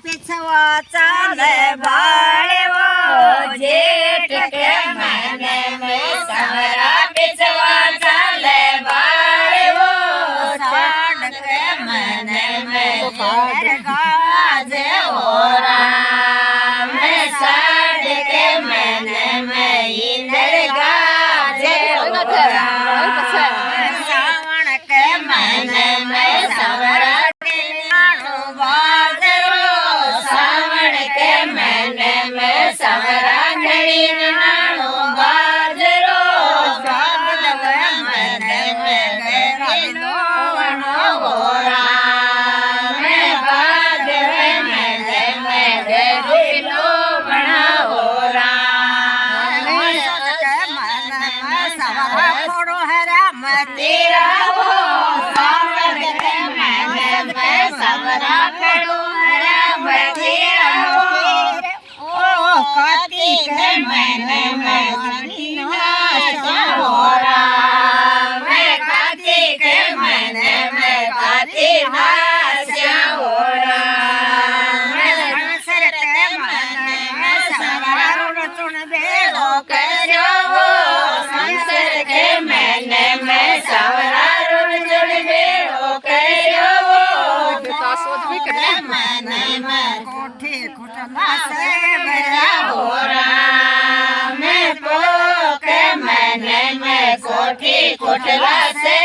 पिछवा चाले भाड़े वो जेठ के महीने में सवरा पिछवा चाले भाड़े वो साढ़ के महीने में गाजे हो राम साढ़ के महीने में इधर गाजे हो राम सावन के महीने में सवरा सवरा घड़ी नाणो बाजरो स्वागत मन में गरीनो वनो गोरा मैं बाजर मन में गरीनो वनो गोरा मन में सवरा खोड़ो हरा मतीरा वो स्वागत मन में सवरा खोड़ो हरा मतीरा कार्तिक महीने में हो राम कार्तिक महीने में कार्तिक हो राम शरत महीने में सवरा चुन बेलो करो संसर के महीने में सवरा चुन बेलो करो महीने में कोठी कुटना से हो राम पोक मन में कोठी कुटला से